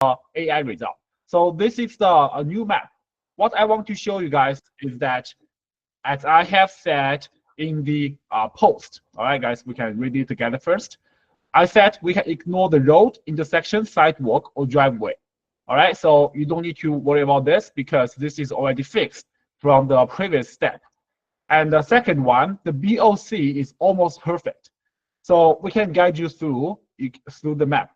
AI result. So this is a new map. What I want to show you guys is that, as I have said in the post, all right, guys, we can read it together first. I said we can ignore the road, intersection, sidewalk, or driveway. All right, so you don't need to worry about this because this is already fixed from the previous step. And the second one, the BOC is almost perfect. So we can guide you through the map.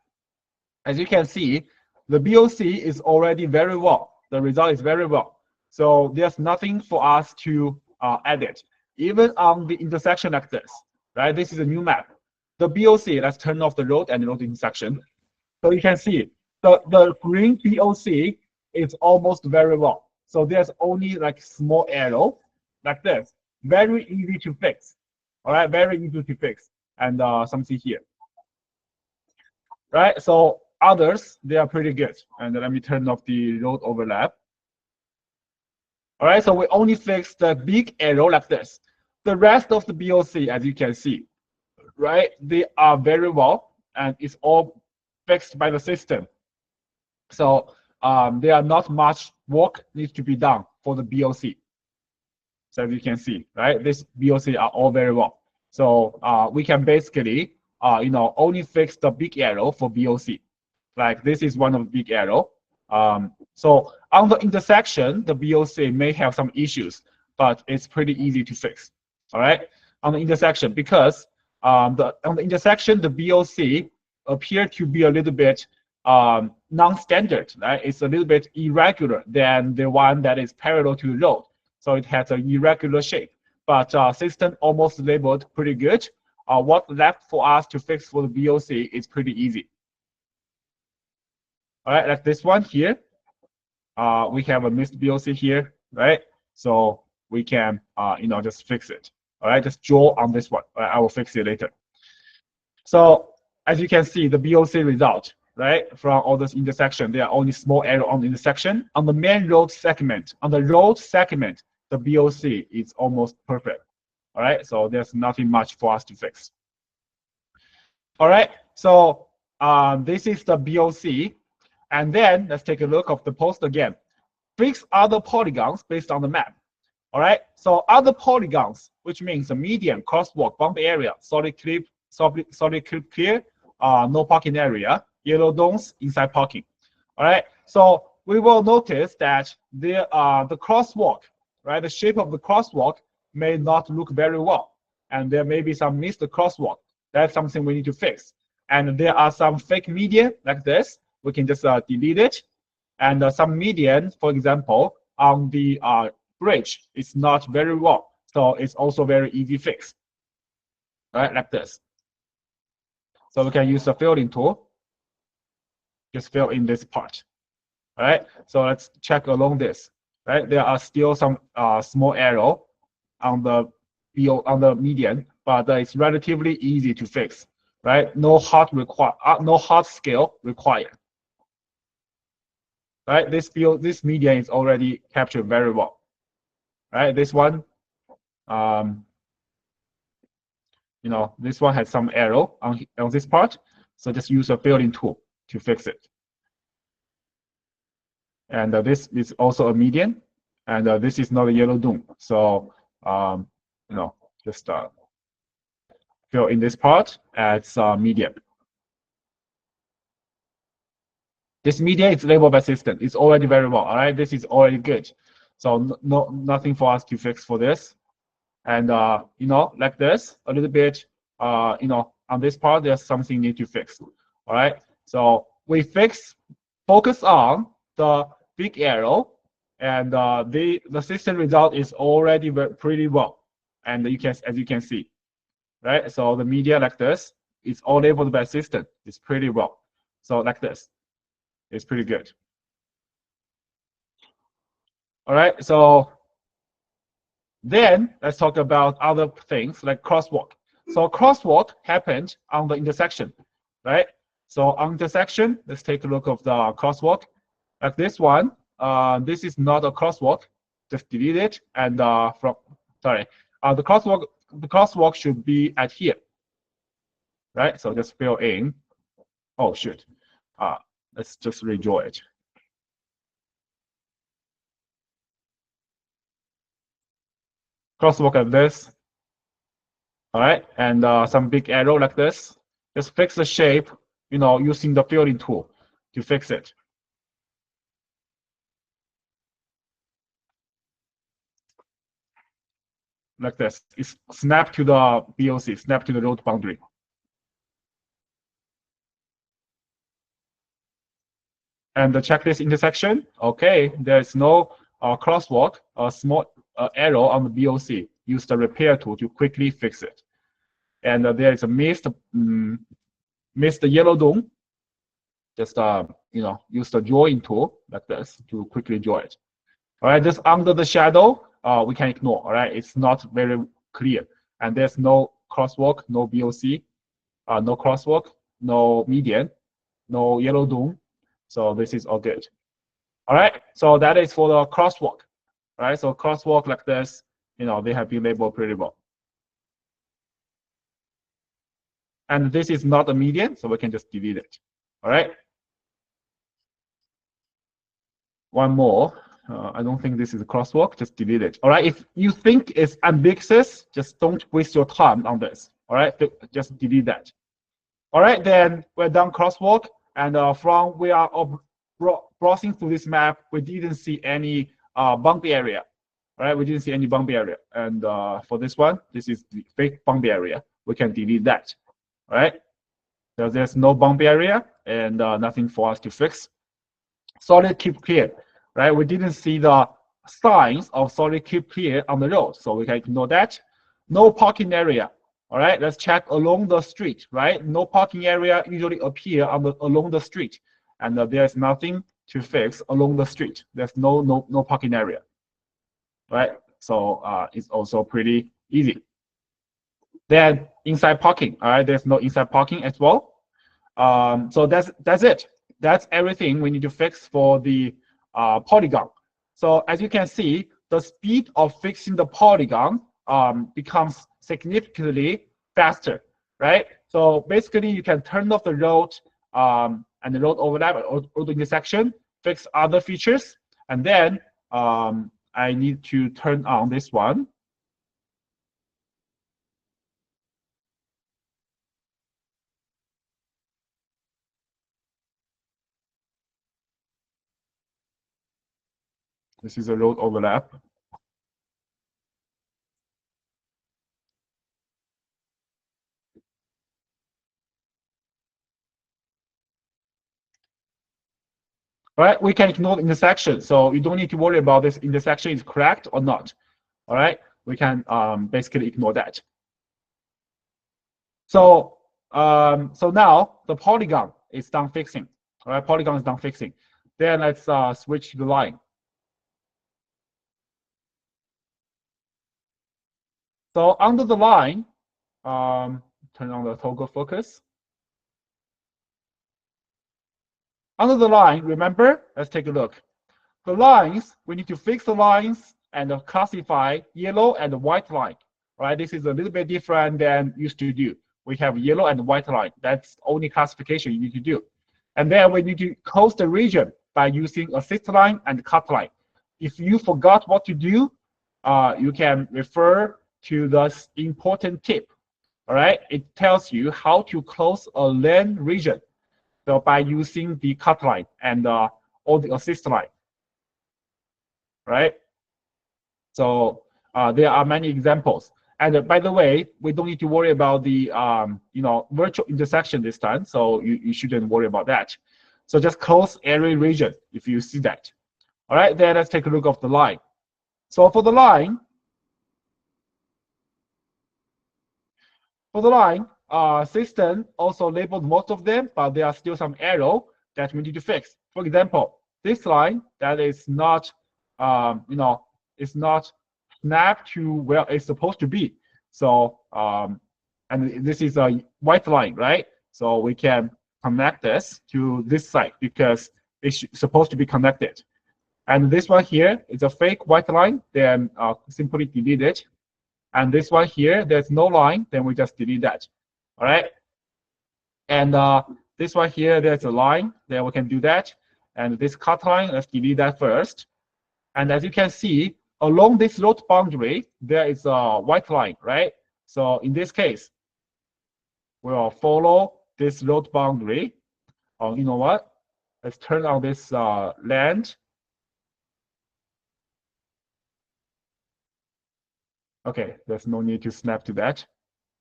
As you can see, the BOC is already very well. The result is very well. So there's nothing for us to edit. Even on the intersection like this, right? This is a new map. The BOC, let's turn off the road and road intersection. So you can see the green BOC is almost very well. So there's only like small arrow like this. Very easy to fix. All right, very easy to fix. And something here. Right, so others, they are pretty good. And let me turn off the road overlap. All right, so we only fixed the big arrow like this. The rest of the BOC, as you can see, right, they are very well, and it's all fixed by the system. So there are not much work needs to be done for the BOC. So as you can see, right, this BOC are all very well. So we can basically, only fix the big arrow for BOC. Like this is one of the big arrow. So on the intersection, the BOC may have some issues, but it's pretty easy to fix. All right, on the intersection, because on the intersection, the BOC appear to be a little bit non-standard. Right, it's a little bit irregular than the one that is parallel to the road. So it has an irregular shape. But system almost labeled pretty good. What left for us to fix for the BOC is pretty easy. All right, like this one here. We have a missed BOC here, right? So we can, just fix it. All right, just draw on this one. All right, I will fix it later. So as you can see, the BOC result, right, from all this intersection, there are only small error on the intersection. On the main road segment, the BOC is almost perfect. All right, so there's nothing much for us to fix. All right, so this is the BOC. And then let's take a look of the post again. Fix other polygons based on the map. All right, so other polygons, which means a median, crosswalk, bump area, solid clip clear, no parking area, yellow domes, inside parking. All right, so we will notice that the crosswalk, right, the shape of the crosswalk may not look very well, and there may be some missed crosswalk. That's something we need to fix. And there are some fake median like this. We can just delete it. And some median, for example, on the bridge is not very well. So it's also very easy fix. Right, like this. So we can use the filling tool. Just fill in this part. All right, so let's check along this. Right, there are still some small arrow on the median, but it's relatively easy to fix. Right, no hard scale required. Right, this median is already captured very well. Right, this one, this one has some error on this part, so just use a filling tool to fix it. And this is also a median, and this is not a yellow dome. So just fill in this part as median. This median is labeled by system. It's already very well. All right, this is already good. So nothing for us to fix for this. And like this, a little bit, on this part, there's something need to fix. All right, so we focus on the big arrow, and the system result is already pretty well. And as you can see, right? So the media like this is all labeled by system. It's pretty well. So like this. It's pretty good. All right, so then let's talk about other things like crosswalk. So crosswalk happened on the intersection, right? So on intersection, let's take a look of the crosswalk. Like this one, this is not a crosswalk. Just delete it, and the crosswalk should be at here, right? So just fill in. Oh shoot. Let's just redraw it. Crosswalk like this. All right, and some big arrow like this. Just fix the shape, using the filling tool to fix it. Like this. It's snap to the BOC, snap to the road boundary. And the checklist intersection, okay, there's no crosswalk, a small arrow on the BOC. Use the repair tool to quickly fix it. And there is a missed yellow dome. Just use the drawing tool like this to quickly draw it. All right, just under the shadow, we can ignore. All right, it's not very clear, and there's no crosswalk, no BOC, no crosswalk, no median, no yellow dome. So this is all good. All right, so that is for the crosswalk. All right, so crosswalk like this, they have been labeled pretty well. And this is not a median, so we can just delete it. All right. One more. I don't think this is a crosswalk. Just delete it. All right. If you think it's ambiguous, just don't waste your time on this. All right. Just delete that. All right. Then we're done crosswalk. And from we are browsing through this map, we didn't see any bumpy area. All right. We didn't see any bumpy area. And for this one, this is the fake bumpy area. We can delete that. All right. So there's no bumpy area and nothing for us to fix. Solid keep clear, right? We didn't see the signs of solid keep clear on the road, so we can ignore that. No parking area. All right, let's check along the street, right? No parking area usually appear along the street, and there's nothing to fix along the street. There's no parking area, right? So it's also pretty easy. Then inside parking, all right? There's no inside parking as well. So that's it. That's everything we need to fix for the polygon. So as you can see, the speed of fixing the polygon becomes significantly faster, right? So basically, you can turn off the road and the road overlap or the intersection, fix other features, and then I need to turn on this one. This is a road overlap. All right, we can ignore the intersection, so you don't need to worry about this intersection is correct or not. All right, we can basically ignore that. So so now the polygon is done fixing. All right, polygon is done fixing. Then let's switch to the line. So under the line, turn on the toggle focus. Under the line, remember, let's take a look. The lines, we need to fix the lines and classify yellow and white line. Right, this is a little bit different than used to do. We have yellow and white line. That's only classification you need to do. And then we need to close the region by using assist line and cut line. If you forgot what to do, you can refer to the important tip. All right, it tells you how to close a lane region. So by using the cut line and or the assist line, right? So there are many examples. And by the way, we don't need to worry about the virtual intersection this time. So you shouldn't worry about that. So just close every region if you see that. All right, then let's take a look at the line. So for the line, system also labeled most of them, but there are still some error that we need to fix. For example, this line that is not, it's not snapped to where it's supposed to be. So, and this is a white line, right? So we can connect this to this side because it's supposed to be connected. And this one here is a fake white line, then simply delete it. And this one here, there's no line, then we just delete that. All right. And this one here, there's a line, then we can do that. And this cut line, let's delete that first. And as you can see, along this load boundary, there is a white line, right? So in this case, we'll follow this load boundary. Oh, you know what? Let's turn on this land. Okay, there's no need to snap to that.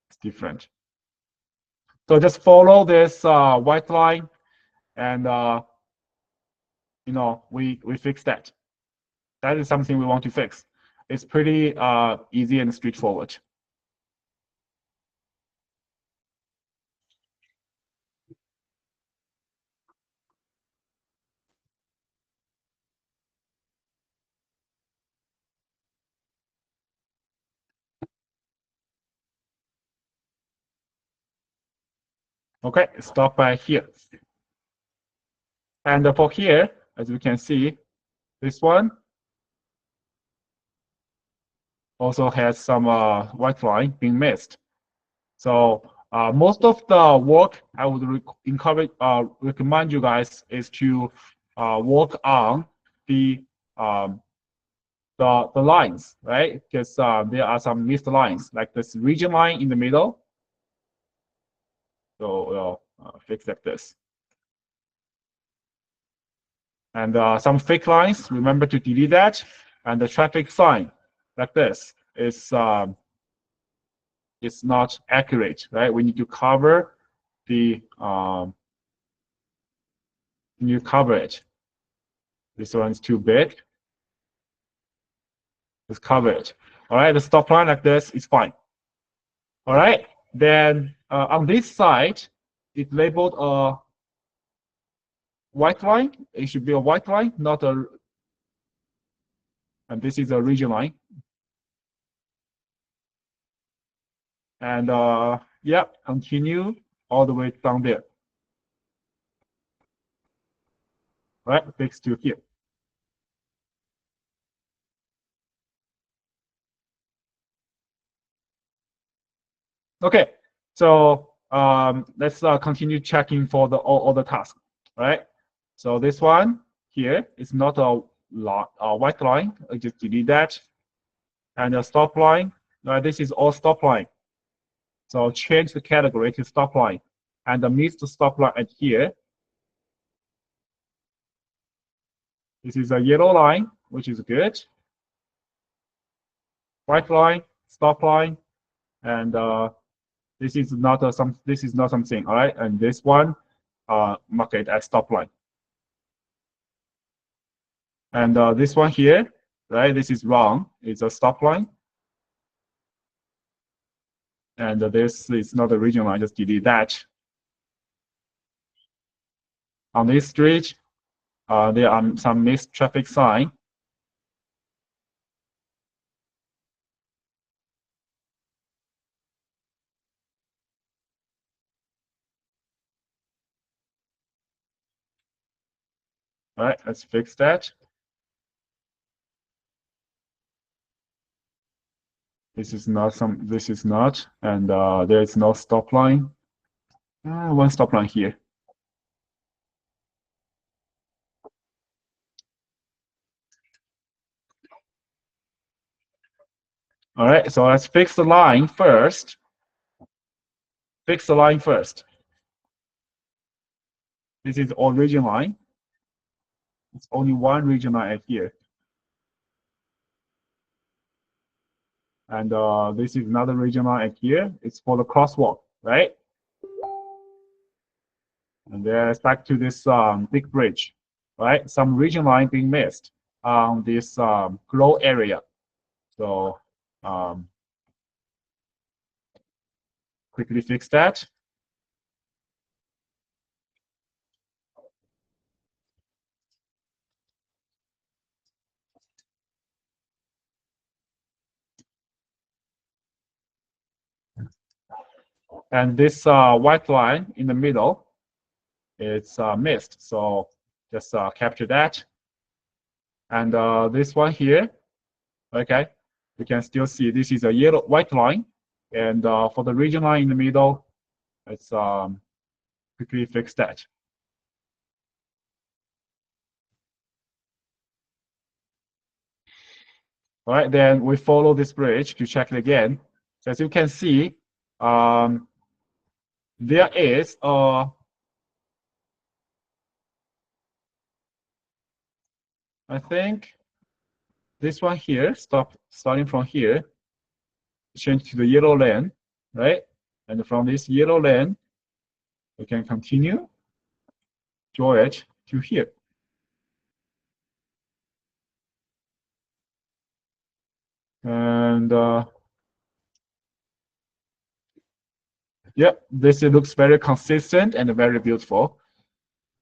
It's different. So just follow this white line, and you know, we fix that. That is something we want to fix. It's pretty easy and straightforward. Okay, stop by here. And for here, as you can see, this one also has some white line being missed. So most of the work I would recommend you guys is to work on the lines, right? Because there are some missed lines, like this region line in the middle. So we'll fix like this. And some fake lines, remember to delete that. And the traffic sign, like this, is not accurate, right? We need to cover the cover it. This one's too big. Just cover it. All right, the stop line like this is fine. All right, then on this side, it's labeled a white line. It should be a white line, not a. And this is a region line. And yeah, continue all the way down there. All right, fix to here. Okay, so let's continue checking for all the tasks. All right, so this one here is not a white line. I just delete that. And a stop line. This is all stop line. So change the category to stop line. And the missed stop line at here. This is a yellow line, which is good. White line, stop line, and this is not something. All right, and this one, mark it as stop line. And this one here, right? This is wrong. It's a stop line. And this is not a region line. Just delete that. On this street, there are some missed traffic sign. All right, let's fix that. This is not, and there is no stop line. One stop line here. All right, so let's fix the line first. Fix the line first. This is all region line. It's only one region line here. And this is another region line here. It's for the crosswalk, right? And there's back to this big bridge, right? Some region line being missed on this glow area. So quickly fix that. And this white line in the middle, it's missed. So just capture that. And this one here, okay, you can still see this is a white line. And for the region line in the middle, it's missed. So just capture that. And this one here, okay, you can still see this is a white line. And for the region line in the middle, it's quickly fix that. All right, then we follow this bridge to check it again. So as you can see, there is I think this one here, starting from here, change to the yellow lane, right? And from this yellow lane, we can continue, draw it to here. And yeah, this looks very consistent and very beautiful.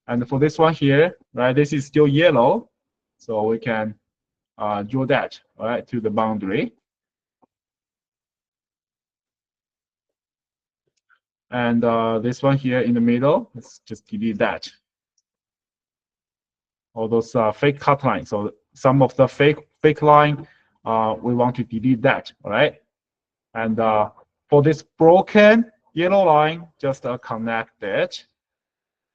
And for this one here, right, this is still yellow, so we can draw that, right, to the boundary. And this one here in the middle, let's just delete that. All those fake cut lines. So some of the fake line, we want to delete that, all right? And for this broken yellow line, just connect it.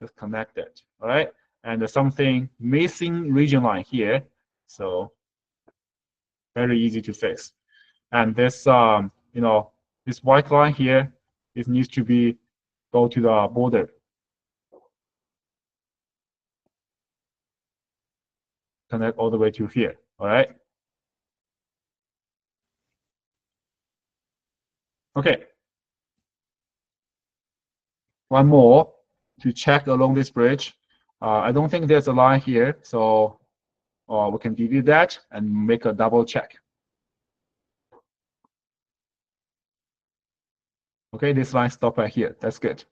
Just connect it, all right? And something missing region line here. So very easy to fix. And this, you know, this white line here, it needs to be go to the border. Connect all the way to here, all right? Okay. One more to check along this bridge. I don't think there's a line here, so we can delete that and make a double check. Okay, this line stop right here. That's good.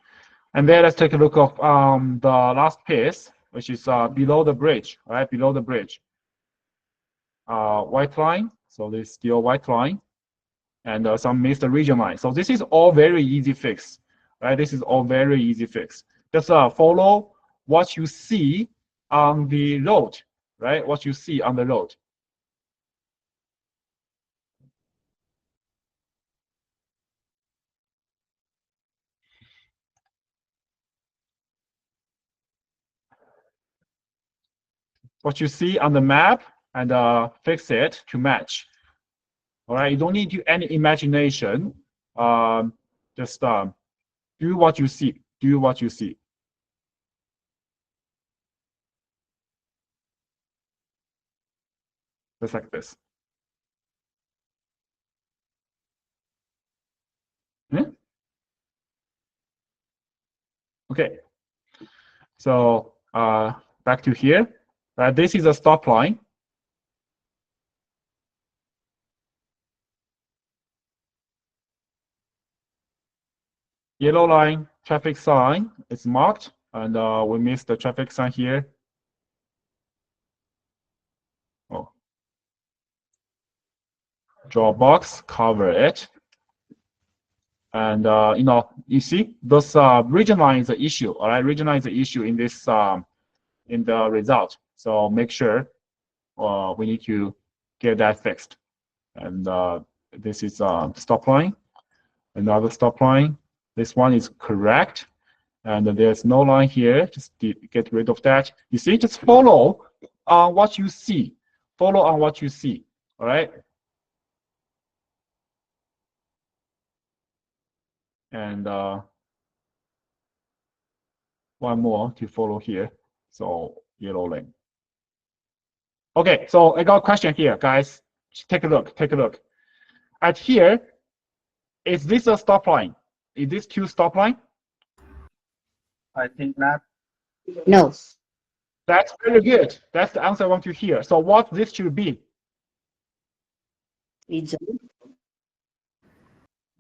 And then let's take a look of the last piece, which is below the bridge, right? Below the bridge. White line. So this is still white line, and some missed region line. So this is all very easy fix, right? This is all very easy fix. Just follow what you see on the road, right? What you see on the road. What you see on the map and fix it to match. All right, you don't need to any imagination. Just do what you see. Do what you see. Just like this. Hmm? Okay. So back to here. This is a stop line. Yellow line traffic sign is marked, and we missed the traffic sign here. Oh. Draw a box, cover it. And you know, you see those region line is the issue. All right, region line is the issue in this in the result. So make sure we need to get that fixed. And this is stop line, another stop line. This one is correct, and there's no line here. Just get rid of that. You see, just follow on what you see. Follow on what you see. All right. And one more to follow here. So yellow lane. Okay, so I got a question here, guys. Take a look. Take a look. At here, is this a stop line? Is this Q stop line? I think not. No. That's very good. That's the answer I want to hear. So what this should be? It's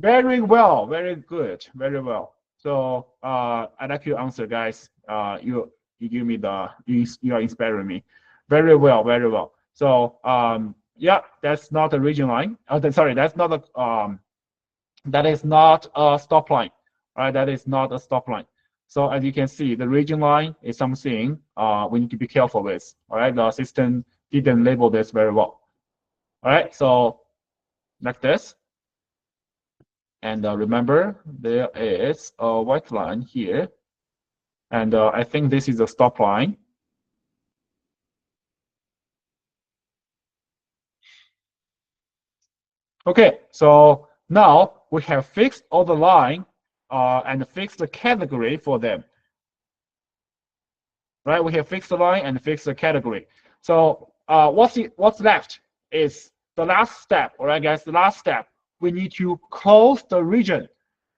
Very well. Very good. Very well. So I'd like your answer, guys. You give me the you are inspiring me. Very well. Very well. So yeah, that's not a region line. Sorry, that's not a that is not a stop line. All right, that is not a stop line. So as you can see, the region line is something we need to be careful with. All right, the system didn't label this very well. All right, so like this. And remember, there is a white line here. And I think this is a stop line. Okay, so now we have fixed all the line and fixed the category for them. Right, we have fixed the line and fixed the category. So what's left is the last step. All right, guys, the last step. We need to close the region.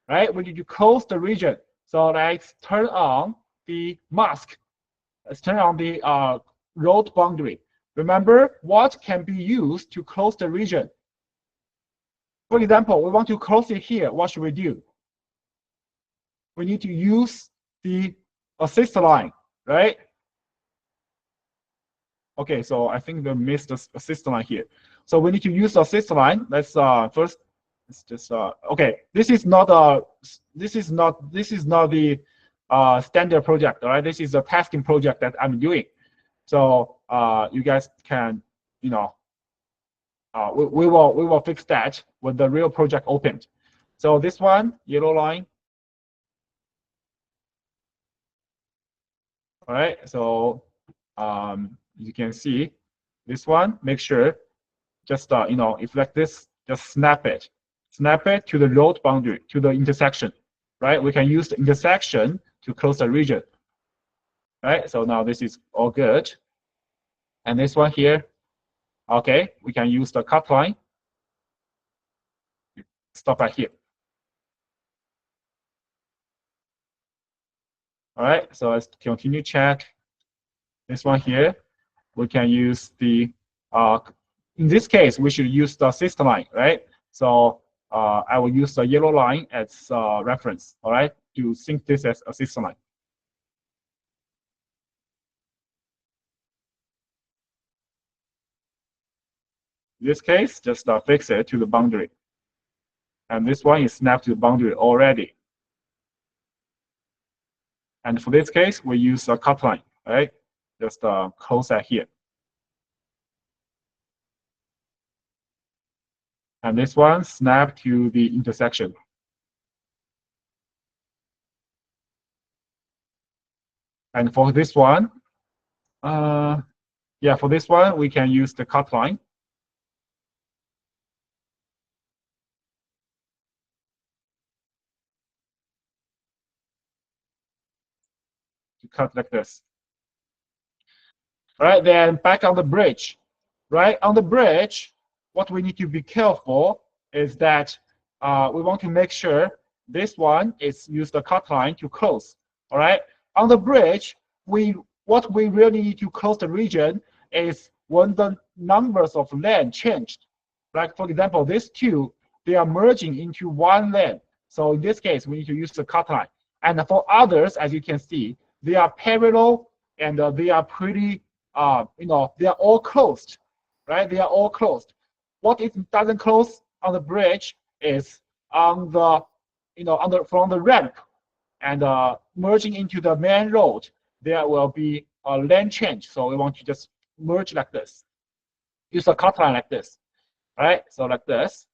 Right, we need to close the region. So let's turn on the mask. Let's turn on the road boundary. Remember, what can be used to close the region? For example, we want to close it here. What should we do? We need to use the assist line, right? Okay, so I think we missed the assist line here. So we need to use the assist line. Let's first. Let's just okay. This is not the standard project. All right, this is a testing project that I'm doing. So you guys can, you know, we will fix that when the real project opened. So this one, yellow line. All right, so you can see this one. Make sure, just you know, if like this, just snap it to the road boundary, to the intersection. Right, we can use the intersection to close the region. Right, so now this is all good. And this one here, okay, we can use the cut line. Stop right here. All right, so let's continue check. This one here, we can use the, in this case, we should use the assist line, right? So I will use the yellow line as reference, all right, to think this as assist line. In this case, just fix it to the boundary. And this one is snapped to the boundary already. And for this case, we use a cut line, right? Just close that here. And this one snap to the intersection. And for this one, yeah, for this one, we can use the cut line. To cut like this. All right, then back on the bridge. Right, on the bridge, what we need to be careful is that we want to make sure this one is use the cut line to close. All right, on the bridge, what we really need to close the region is when the numbers of lane changed. Like for example, these two, they are merging into one lane. So in this case, we need to use the cut line. And for others, as you can see, they are parallel and they are pretty, you know, they are all closed, right? They are all closed. What it doesn't close on the bridge is on the, you know, from the ramp and merging into the main road, there will be a lane change. So we want to just merge like this. Use a cut line like this, right? So like this.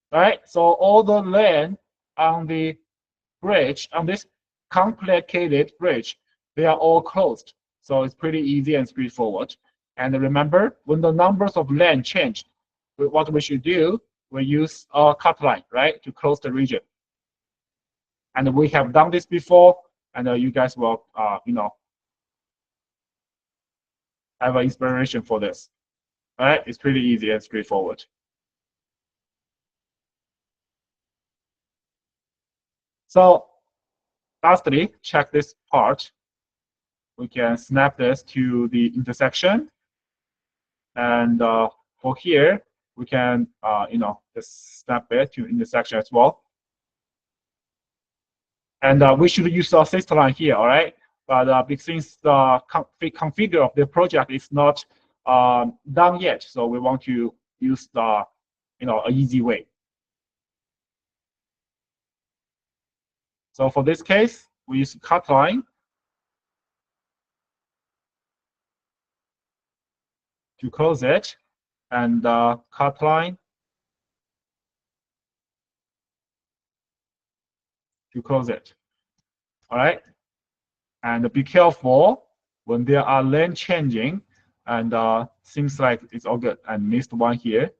Right, so all the lane on the bridge, on this complicated bridge, they are all closed. So it's pretty easy and straightforward. And remember, when the numbers of lane change, what we should do, we use a cut line, right, to close the region. And we have done this before, and you guys will, you know, have an inspiration for this. All right, it's pretty easy and straightforward. So lastly, check this part. We can snap this to the intersection. And for here, we can, you know, just snap it to intersection as well. And we should use the assist line here, all right? But since the configure of the project is not done yet, so we want to use the, you know, an easy way. So for this case, we use cut line. to close it, and cut line to close it. All right, and be careful when there are lane changing, and seems like it's all good, and missed one here.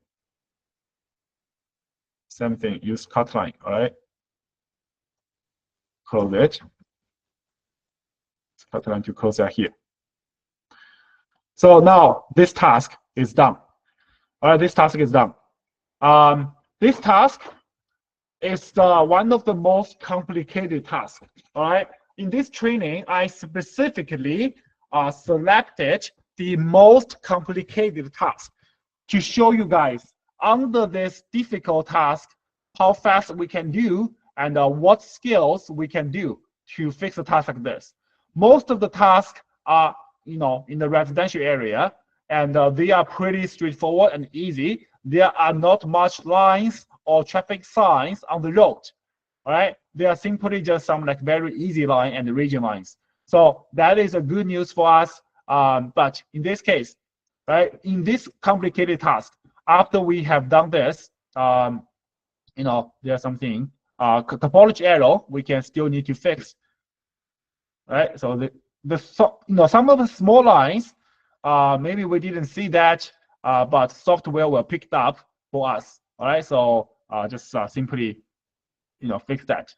Same thing, use cut line. All right, close it. Cut line to close that here. So now this task is done. All right, this task is done. This task is one of the most complicated tasks. All right, in this training, I specifically selected the most complicated task to show you guys under this difficult task how fast we can do and what skills we can do to fix a task like this. Most of the tasks are, in the residential area, and they are pretty straightforward and easy. There are not much lines or traffic signs on the road. All right, they are simply just some like very easy line and region lines. So that is a good news for us. But in this case, right, in this complicated task, after we have done this, there's something topology error we can still need to fix. Right, so some of the small lines, maybe we didn't see that, but software will pick it up for us. All right, so just simply, fix that.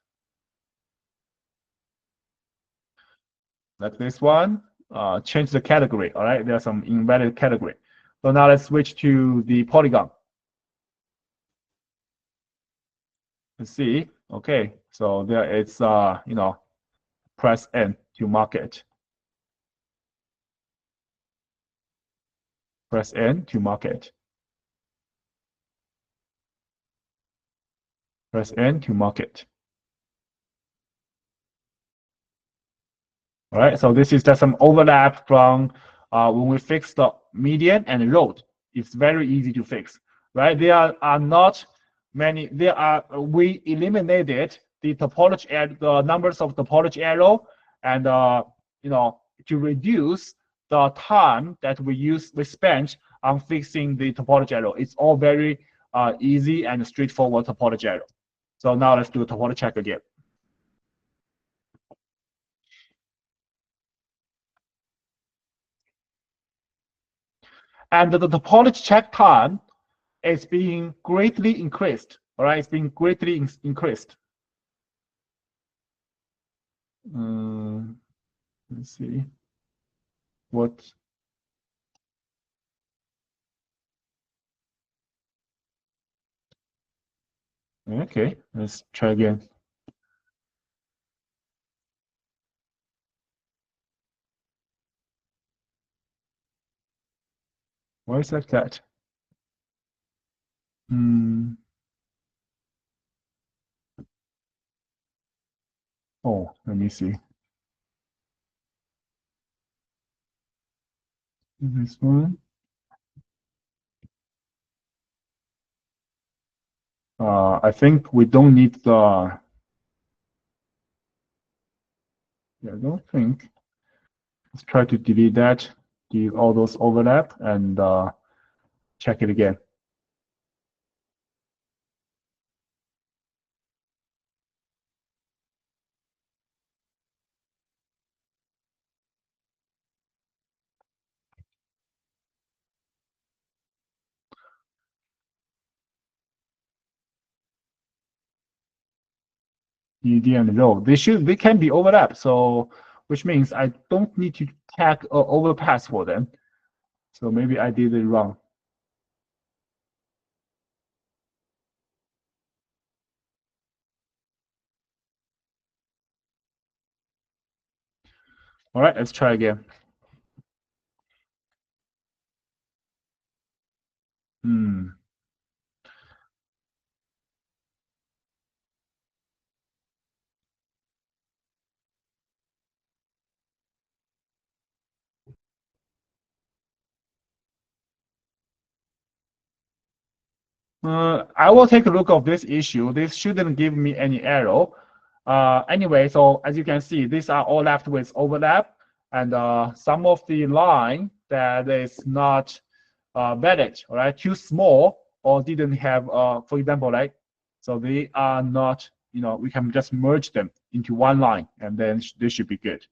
Like this one, change the category. All right, there's some invalid category. So now let's switch to the polygon. Let's see. Okay, so there it's press N to mark it. Press N to mark it. Press N to mark it. All right, so this is just some overlap from when we fix the median and road. It's very easy to fix, right? There are not many. We eliminated the topology, the numbers of topology error, and to reduce the time that we spent on fixing the topology error. It's all very easy and straightforward topology error. So now let's do a topology check again. And the topology check time is being greatly increased. All right, it's being greatly increased. Let's see what. Okay, let's try again. Why is like that? Oh, let me see. This one. I think we don't need the. Yeah, I don't think. Let's try to delete that, delete all those overlap, and check it again. ED and row. They can be overlapped, so which means I don't need to tag or overpass for them. So maybe I did it wrong. All right, let's try again. I will take a look of this issue. This shouldn't give me any error. Anyway, so as you can see, these are all left with overlap, and some of the line that is not managed, all right, too small or didn't have, for example, right? So they are not, we can just merge them into one line, and then this should be good.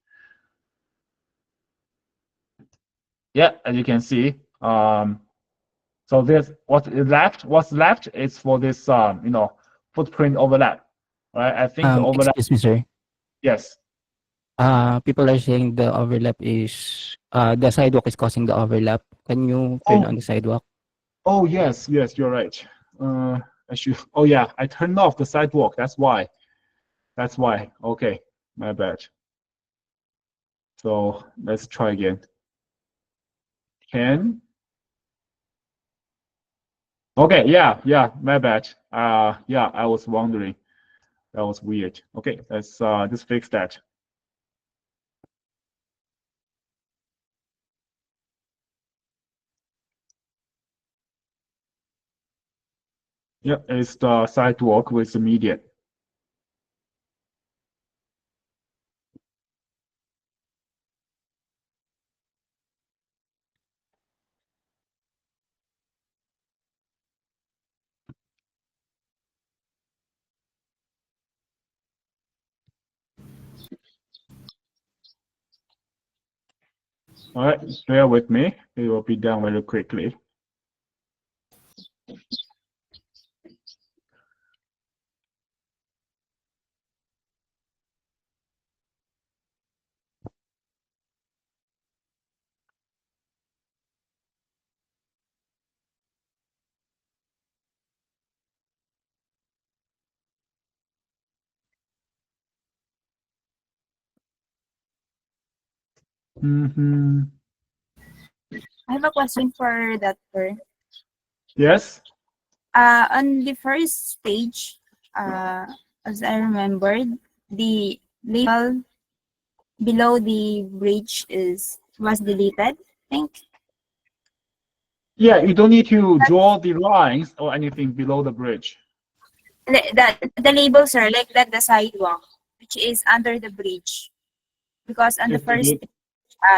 Yeah, as you can see, so there's what's left is for this, footprint overlap, right? I think the overlap. Excuse me, sir. Yes. People are saying the overlap is the sidewalk is causing the overlap. Can you turn on the sidewalk? Oh, yes, you're right. I should. Oh, yeah, I turned off the sidewalk. That's why. Okay, my bad. So let's try again. Okay, yeah, my bad. Yeah, I was wondering. That was weird. Okay, let's just fix that. Yeah, it's the sidewalk with the median. All right, bear with me. It will be done very quickly. I have a question for that, sir. Yes. On the first stage, as I remembered, the label below the bridge was deleted, I think. Yeah, you don't need to draw the lines or anything below the bridge. The labels are like that, the sidewalk, which is under the bridge. Because on the first stage,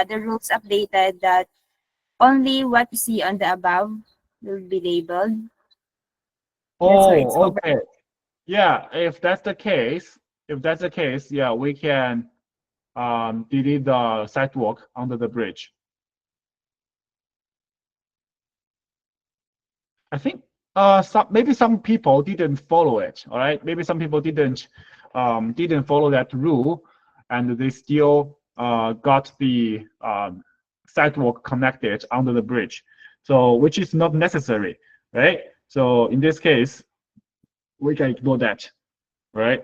the rules updated that only what you see on the above will be labeled. Oh, okay. Yeah, if that's the case, yeah, we can delete the sidewalk under the bridge. I think maybe some people didn't follow it. All right, maybe some people didn't follow that rule, and they still got the sidewalk connected under the bridge. So which is not necessary, right? So in this case, we can ignore that, right?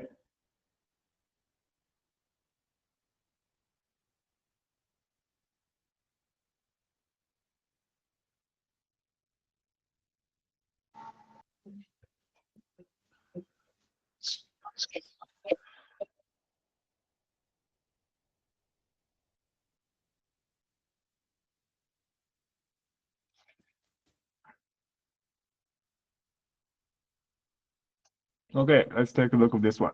Okay, let's take a look at this one.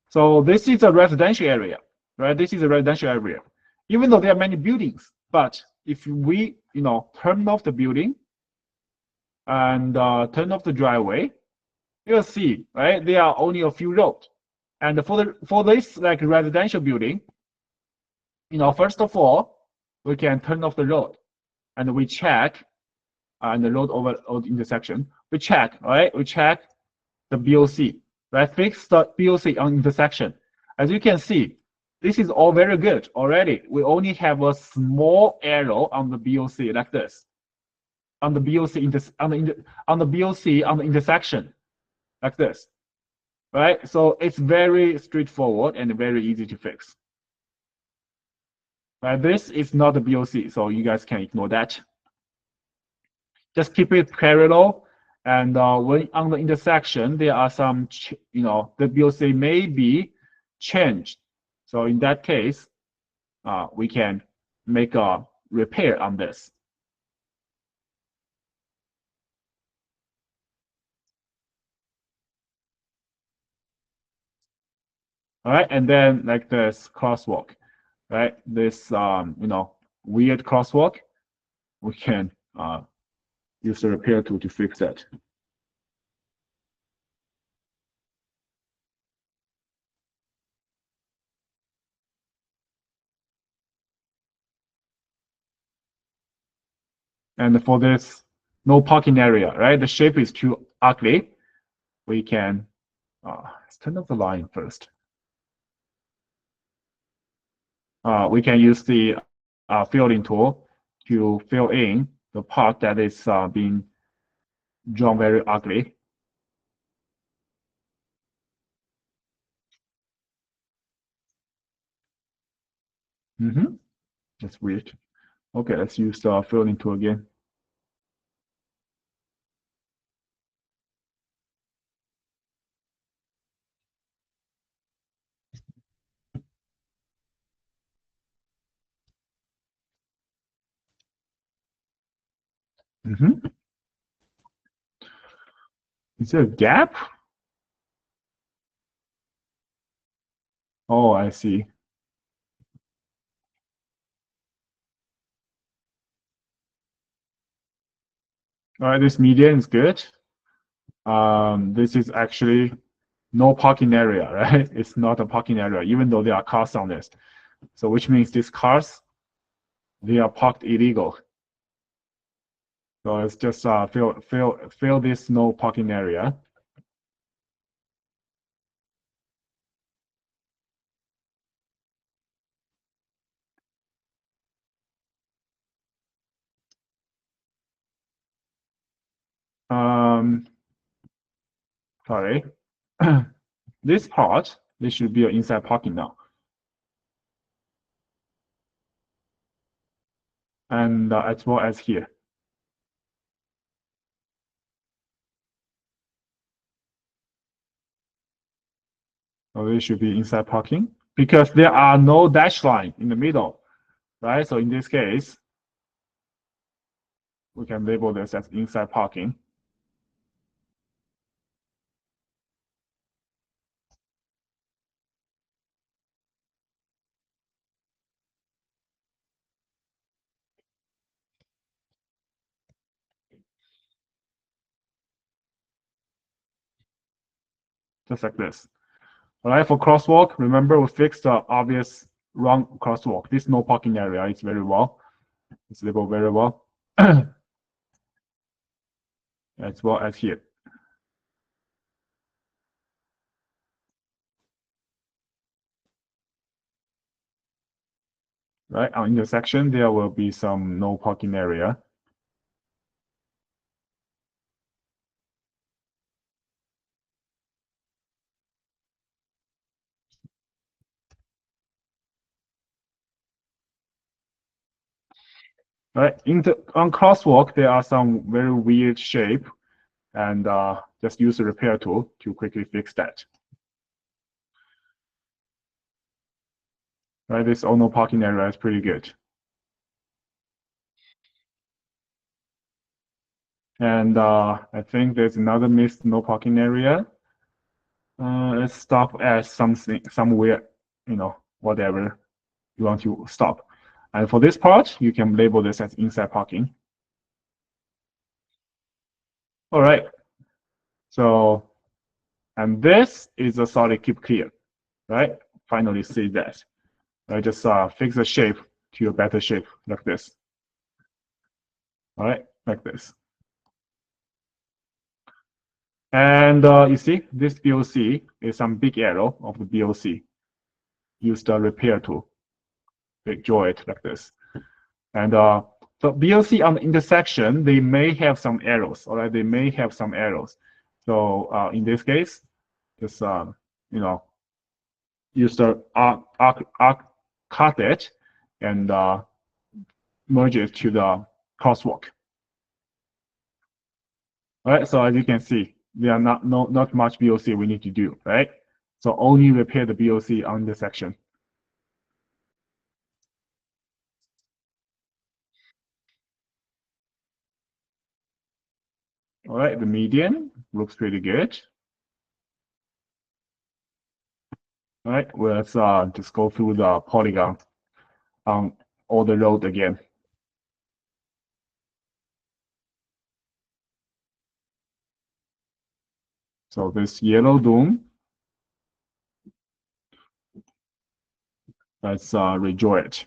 So this is a residential area, right? This is a residential area. Even though there are many buildings, but if we, turn off the building and turn off the driveway, you'll see, right? There are only a few roads. And for this like residential building, first of all, we can turn off the road, and we check, and the road over intersection. We check, right? We check the BOC, right? Fix the BOC on intersection. As you can see, this is all very good already. We only have a small arrow on the BOC like this, on the BOC on the BOC on the intersection, like this, right? So it's very straightforward and very easy to fix. Right? This is not the BOC, so you guys can ignore that. Just keep it parallel. And when on the intersection, there are some, the BOC may be changed. So in that case, we can make a repair on this. All right, and then like this crosswalk, right? This, weird crosswalk, we can use the repair tool to fix that. And for this no parking area, right? The shape is too ugly. We can let's turn off the line first. We can use the filling tool to fill in the part that is being drawn very ugly. That's weird. Okay, let's use the filling tool again. Is there a gap? Oh, I see. All right, this median is good. This is actually no parking area, right? It's not a parking area, even though there are cars on this. So which means these cars, they are parked illegal. So let's just fill this no parking area. Sorry. This part, this should be an inside parking now. And as well as here. So this should be inside parking because there are no dash line in the middle, right? So in this case, we can label this as inside parking. Just like this. All right, for crosswalk, remember we fixed the obvious wrong crosswalk. This no parking area is very well. It's labeled very well. As well as here. Right, on intersection, there will be some no parking area. Right, on crosswalk, there are some very weird shape, and just use the repair tool to quickly fix that. Right, this no parking area is pretty good. And I think there's another missed no parking area. Let's stop at something somewhere, whatever you want to stop. And for this part, you can label this as inside parking. All right. So, and this is a solid keep clear, right? Finally see that. I just fix the shape to a better shape like this. All right, like this. And you see, this BOC is some big arrow of the BOC. Use the repair tool. Draw it like this. And so BOC on the intersection, they may have some arrows. All right, they may have some arrows. So in this case, just use the arc cut it and merge it to the crosswalk. All right, so as you can see, there are not much BOC we need to do, right? So only repair the BOC on the section. All right, the median looks pretty good. All right, let's just go through the polygon on all the road again. So this yellow dome, let's redraw it.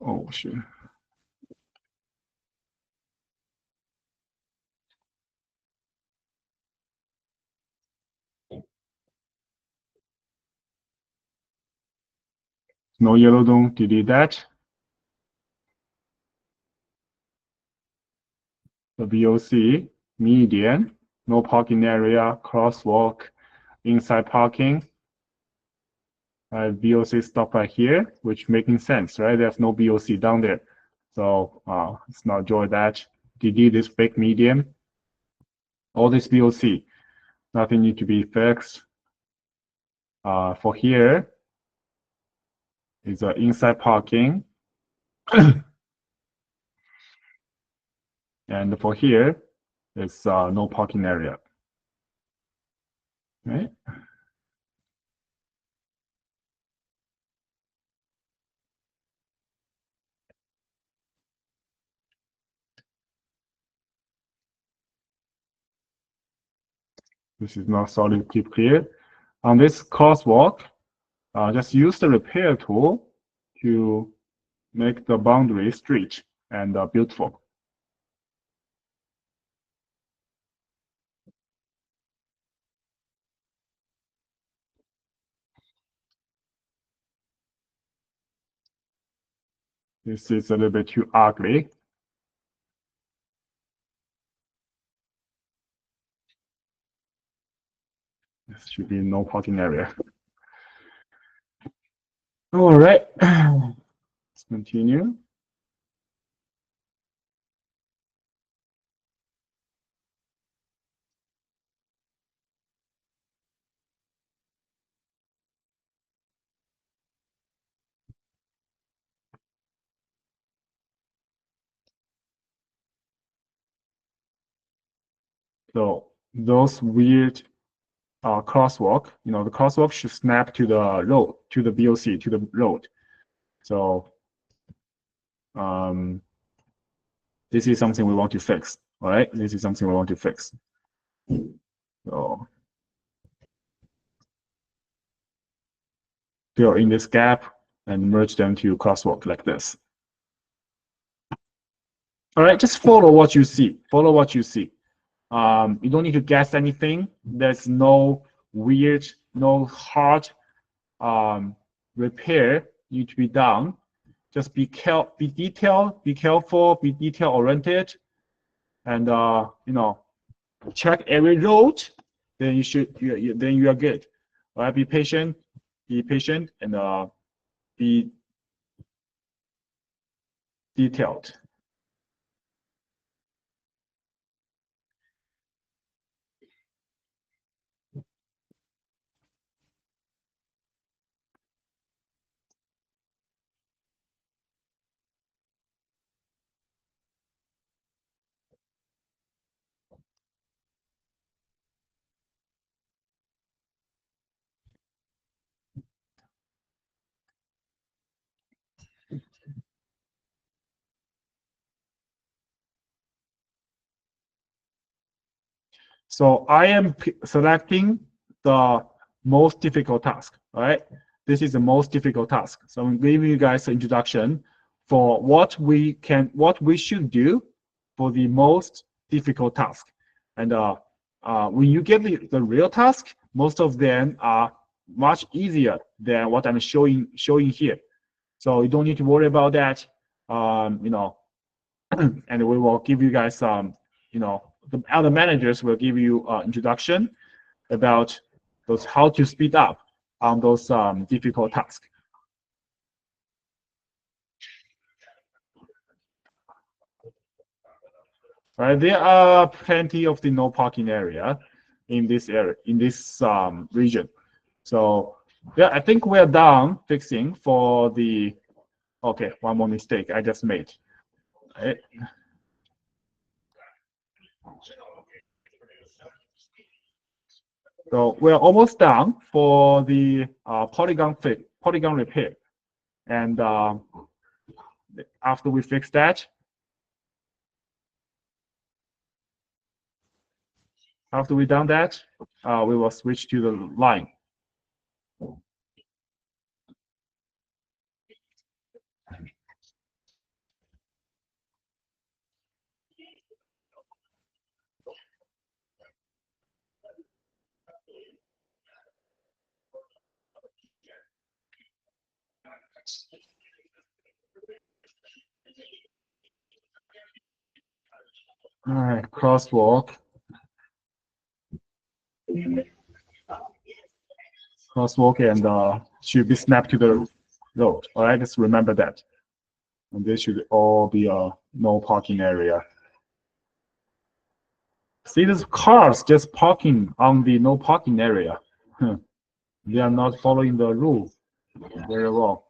Oh, shit. No yellow dome, delete that. The VOC, median, no parking area, crosswalk, inside parking. VOC stop right here, which making sense, right? There's no VOC down there. So let's not draw that. Delete this fake median. All this VOC, nothing need to be fixed. For here is inside parking. And for here, it's no parking area. Right? This is not solid, keep clear. On this crosswalk, just use the repair tool to make the boundary straight and beautiful. This is a little bit too ugly. This should be no parking area. All right, let's continue. So those weird crosswalk, the crosswalk should snap to the road, to the VOC, to the road. So this is something we want to fix. All right, this is something we want to fix. So fill in this gap and merge them to crosswalk like this. All right, just follow what you see. Follow what you see. You don't need to guess anything. There's no weird, no hard repair need to be done. Just be detailed, be careful, be detail oriented, and check every road. Then you are good. All right, be patient, and be detailed. So I am selecting the most difficult task, all right? This is the most difficult task. So I'm giving you guys an introduction for what we should do for the most difficult task. And when you get the real task, most of them are much easier than what I'm showing here. So you don't need to worry about that, and we will give you guys the other managers will give you introduction about how to speed up on those difficult tasks. Right, there are plenty of the no parking area in this region. So yeah, I think we're done fixing for the. Okay, one more mistake I just made. Right. So we're almost done for the polygon repair, and after we fix that, After we done that, we will switch to the line. All right, crosswalk. Crosswalk and should be snapped to the road. All right, just remember that. And this should all be a no parking area. See, these cars just parking on the no parking area. They are not following the rule very well.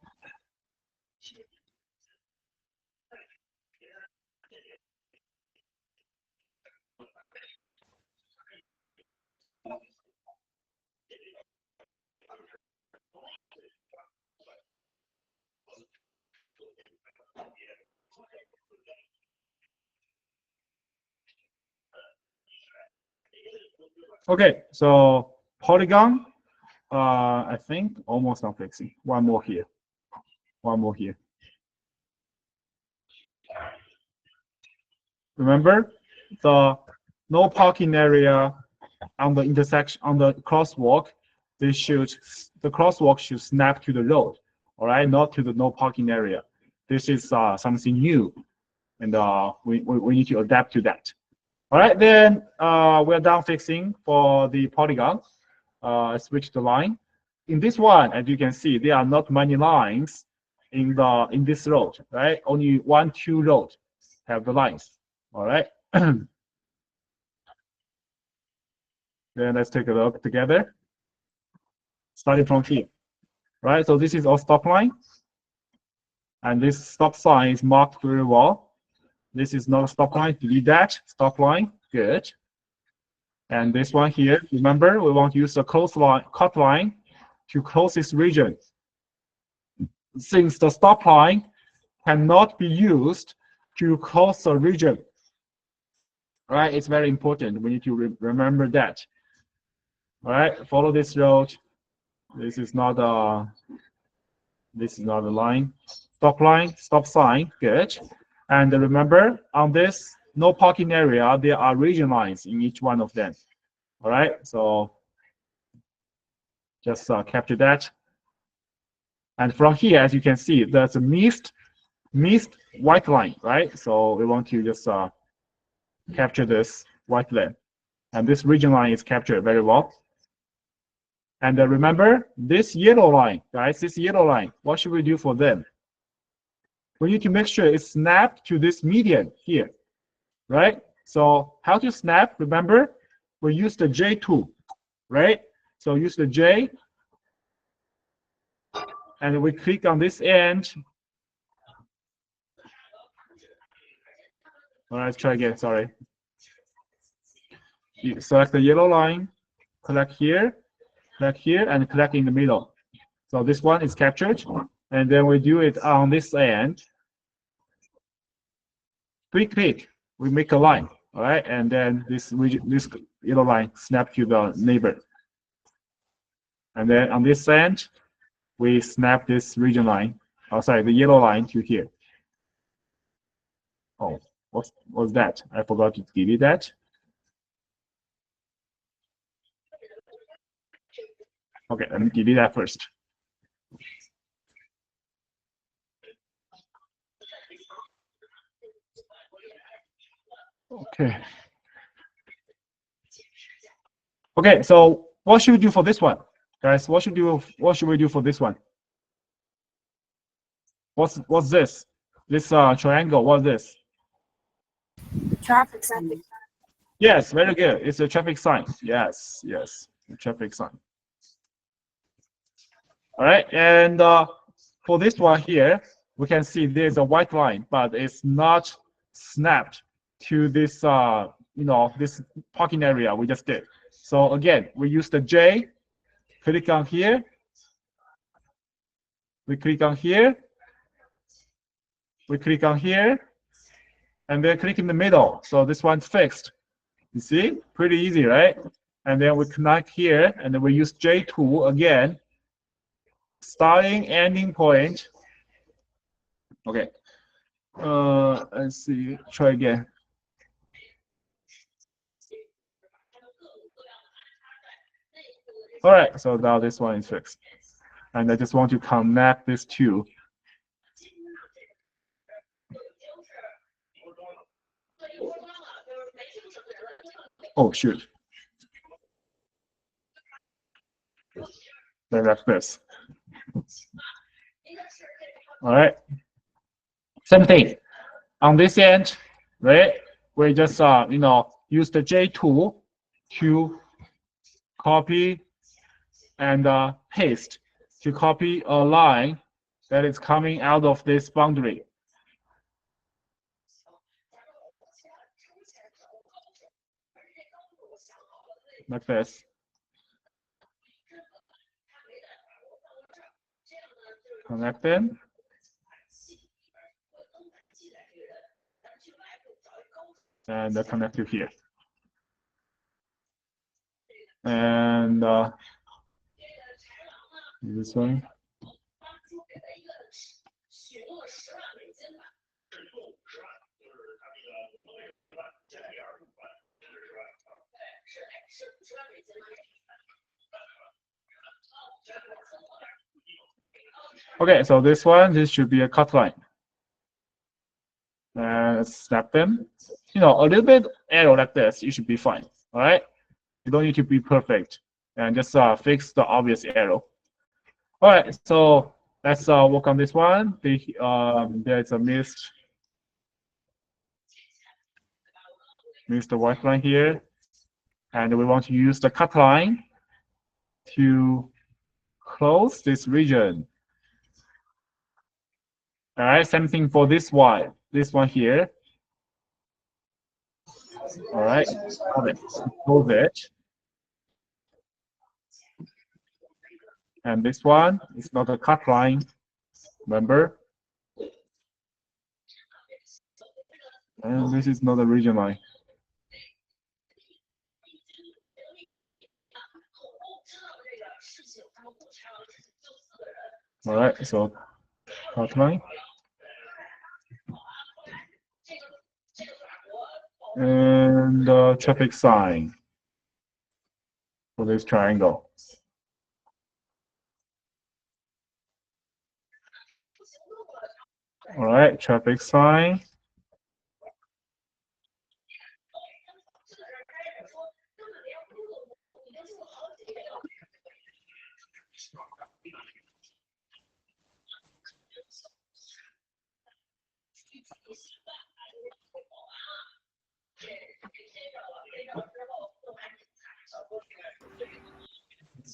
Okay, so polygon, I think almost not fixing. One more here. One more here. Remember, the no parking area on the intersection, on the crosswalk, the crosswalk should snap to the road, all right, not to the no parking area. This is something new, and we need to adapt to that. All right, then we're done fixing for the polygon. Switch the line. In this one, as you can see, there are not many lines in this road, right? Only 1, 2 roads have the lines. All right. Then let's take a look together. Starting from here, right? So this is our stop line, and this stop sign is marked very well. This is not a stop line. Delete that. Stop line. Good. And this one here, remember, we want to use the cut line to close this region. Since the stop line cannot be used to close the region, right? It's very important. We need to remember that. All right, follow this road. This is not a line. Stop line, stop sign. Good. And remember, on this no parking area, there are region lines in each one of them. All right, so just capture that. And from here, as you can see, there's a missed white line, right? So we want to just capture this white line. And this region line is captured very well. And remember, this yellow line, guys, this yellow line, what should we do for them? We need to make sure it's snapped to this median here, right? So how to snap? Remember, we use the J tool, right? So use the J, and we click on this end. All right, let's try again, sorry. You select the yellow line, click here, and click in the middle. So this one is captured, and then we do it on this end. Click, we make a line, all right? And then this yellow line snap to the neighbor. And then on this end, we snap this region line, the yellow line to here. Oh, what's that? I forgot to delete that. Okay, let me delete that first. Okay. Okay, so what should we do for this one? Guys, what should we do for this one? What's this? This triangle, what's this? Traffic sign. Yes, very good. It's a traffic sign. Yes, a traffic sign. All right, and for this one here, we can see there's a white line, but it's not snapped to this, this parking area we just did. So again, we use the J, click on here, we click on here, we click on here, and then click in the middle. So this one's fixed. You see, pretty easy, right? And then we connect here, and then we use J2 again. Starting, ending point. Okay. Let's see. Try again. All right. So now this one is fixed, and I just want to connect these two. Oh shoot. Then like this. All right. Same thing. On this end, right? We just use the J2 to copy and paste to copy a line that is coming out of this boundary. Like this. Connect them. And connect to here. And this one. Okay, so this should be a cut line. And snap them. A little bit arrow like this, you should be fine. All right, you don't need to be perfect, and just fix the obvious arrow. All right, so let's work on this one. There's a missed white line here, and we want to use the cut line to close this region. All right, same thing for this one here. All right, close it. And this one is not a cut line, remember? And this is not a region line. All right, so cut line. And traffic sign for this triangle. All right, traffic sign.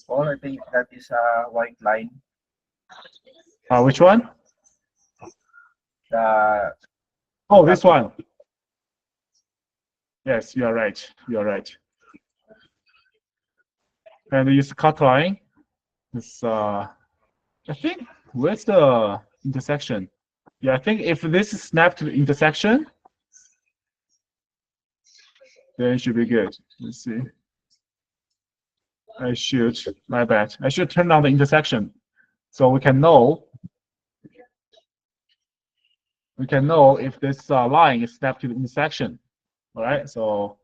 All I think that is a white line. Which one? Oh, this one. Yes, you are right. You are right. And we use cut line. This I think where's the intersection? Yeah, I think if this is snapped to the intersection, then it should be good. Let's see. My bad. I should turn on the intersection so we can know if this line is snapped to the intersection. All right, so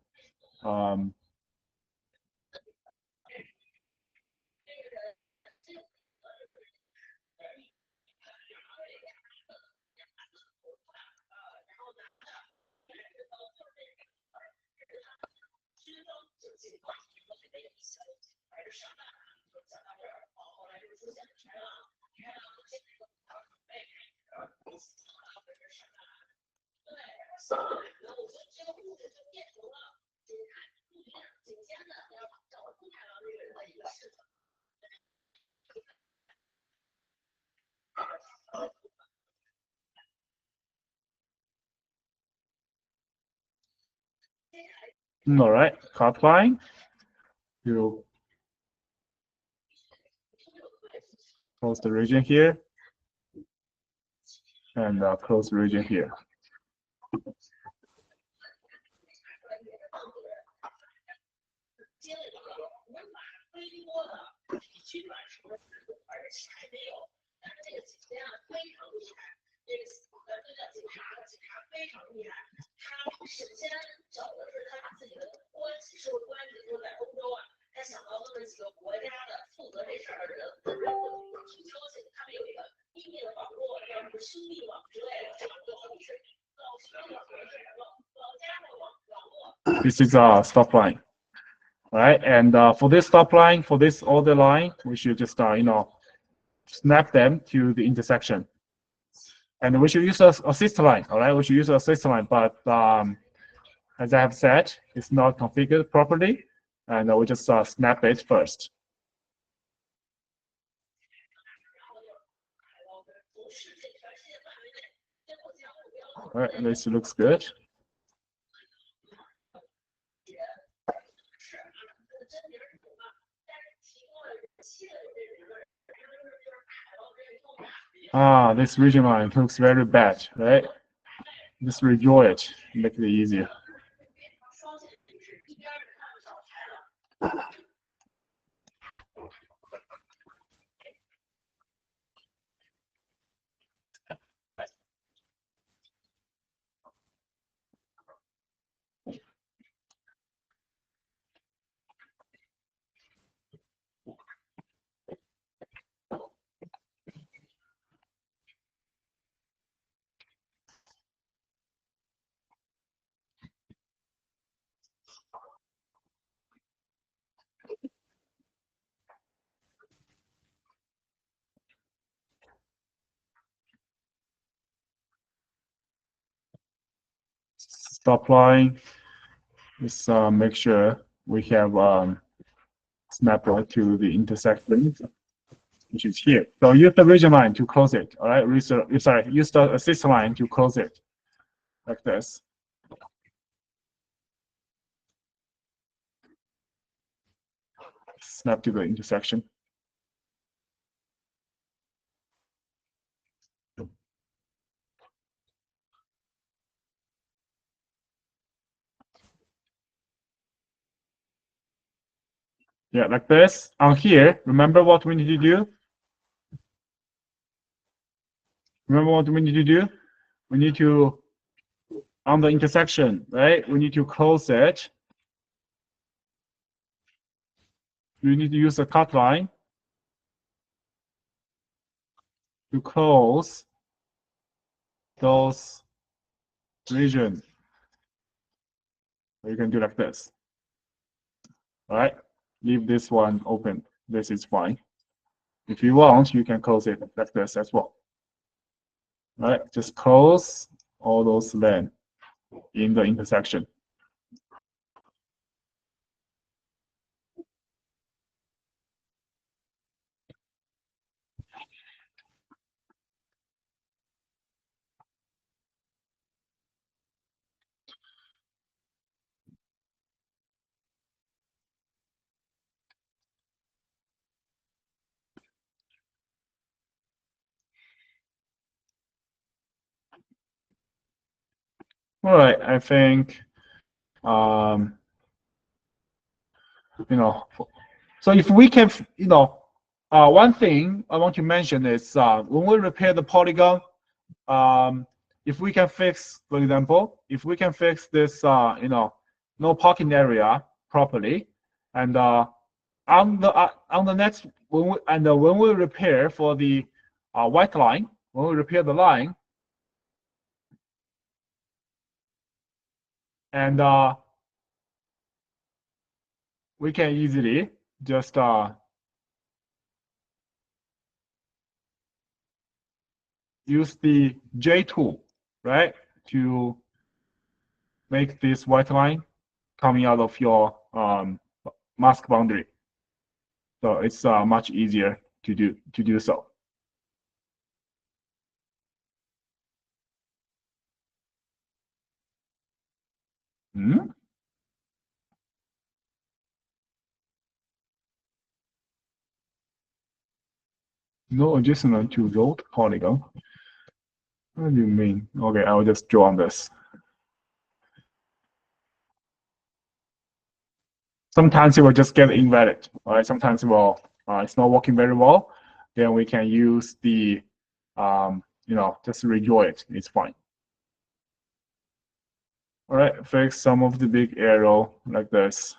all right, cut line. You close the region here and close the region here. This is a stop line. All right, and for this stop line, for this order line, we should just snap them to the intersection. And we should use a assist line. All right, we should use a assist line, but as I have said, it's not configured properly, and we just snap it first. All right, this looks good. This region line looks very bad, right? Just redraw it, make it easier. Stop line. Just make sure we have snap it to the intersection, which is here. So use the region line to close it. All right, use the assist line to close it, like this. Snap to the intersection. Yeah, like this. On here, remember what we need to do? Remember what we need to do? We need to, on the intersection, right? We need to close it. We need to use a cut line to close those regions. You can do like this. All right, leave this one open. This is fine. If you want, you can close it like this as well. All right, just close all those lanes in the intersection. All right, I think, so if we can, one thing I want to mention is when we repair the polygon, if we can fix, for example, if we can fix this, no parking area properly, and on the next, when we repair for the white line, when we repair the line, and we can easily just use the J tool, right, to make this white line coming out of your mask boundary. So it's much easier to do so. No adjustment to road polygon. What do you mean? Okay, I'll just draw on this. sometimes it will just get invalid. All right, sometimes it will, it's not working very well. Then we can use the, just redraw it. It's fine. All right, fix some of the big arrow like this.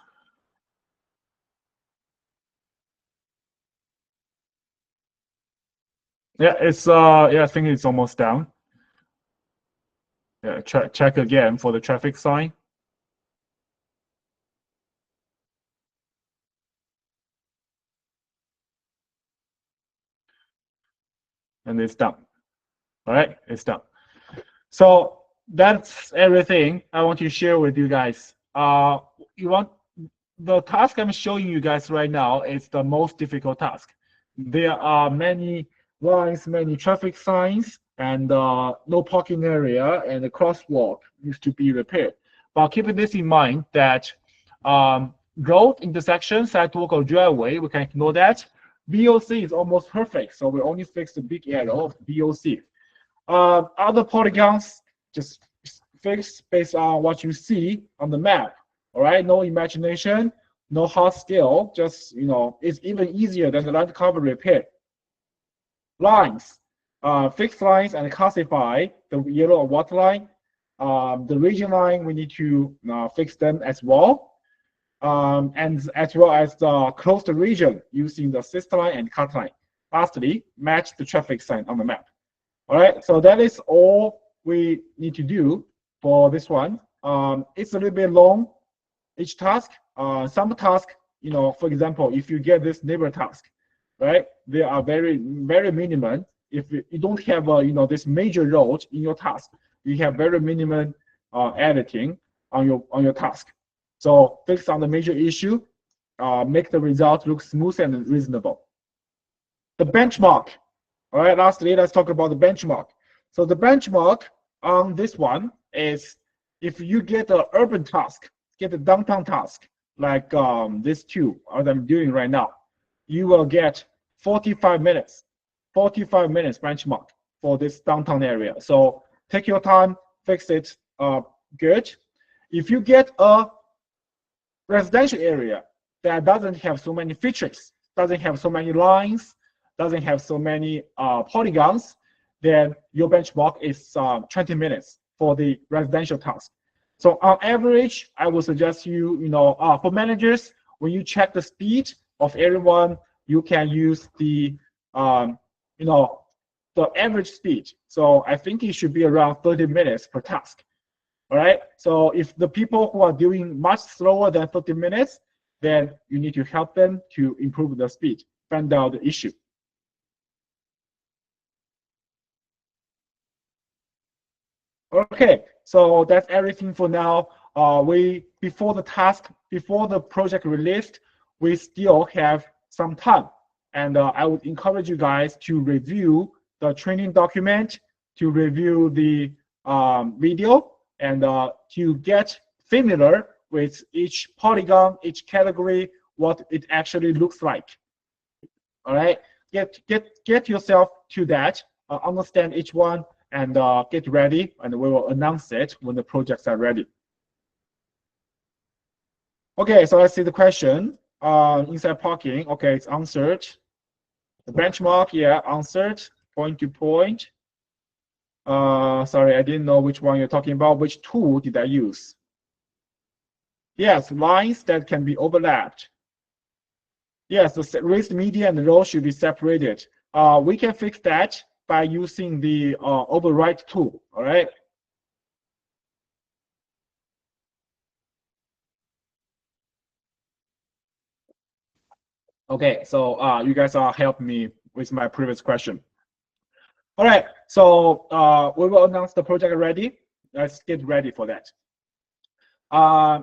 Yeah, it's I think it's almost down. Yeah, check again for the traffic sign. And it's done. All right, it's done. So that's everything I want to share with you guys. The task I'm showing you guys right now is the most difficult task. There are many lines, many traffic signs, and no parking area, and the crosswalk needs to be repaired. But keeping this in mind that road intersection, sidewalk, or driveway, we can ignore that. VOC is almost perfect, so we only fix the big arrow of VOC. Other polygons, just fix based on what you see on the map. All right, no imagination, no hard scale. Just it's even easier than the line cover repair. Lines, fixed lines and classify the yellow or white line. The region line, we need to fix them as well. And as well as the closed region using the sister line and cut line. Lastly, match the traffic sign on the map. All right, so that is all we need to do for this one. It's a little bit long, each task. Some task, for example, if you get this neighbor task, right, they are very, very minimum. If you don't have, this major road in your task, you have very minimum editing on your task. So fix on the major issue, make the result look smooth and reasonable. The benchmark. All right, lastly, let's talk about the benchmark. So the benchmark on this one is if you get an urban task, get a downtown task, like these two that I'm doing right now, you will get 45 minutes benchmark for this downtown area. So take your time, fix it good. If you get a residential area that doesn't have so many features, doesn't have so many lines, doesn't have so many polygons, then your benchmark is 20 minutes for the residential task. So on average, I would suggest you, for managers, when you check the speed of everyone, you can use the, the average speed. So I think it should be around 30 minutes per task. All right. So if the people who are doing much slower than 30 minutes, then you need to help them to improve the speed, find out the issue. Okay, so that's everything for now. Before the project released, we still have some time, and I would encourage you guys to review the training document, to review the video, and to get familiar with each polygon, each category, what it actually looks like. All right, get yourself to that, understand each one, and get ready, and we will announce it when the projects are ready. Okay, so let's see the question. Inside parking, okay, it's answered. The benchmark, yeah, answered, point to point. Sorry, I didn't know which one you're talking about. Which tool did I use? Yes, lines that can be overlapped. Yes, the raised median and the row should be separated. We can fix that by using the override tool, all right? Okay, so you guys are helping me with my previous question. All right, so we will announce the project ready. Let's get ready for that.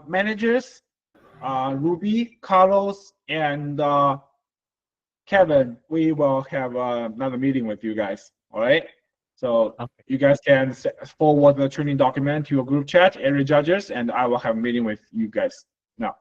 Managers, Ruby, Carlos, and Kevin, we will have another meeting with you guys. All right. So okay. You guys can forward the training document to your group chat, area judges, and I will have a meeting with you guys now.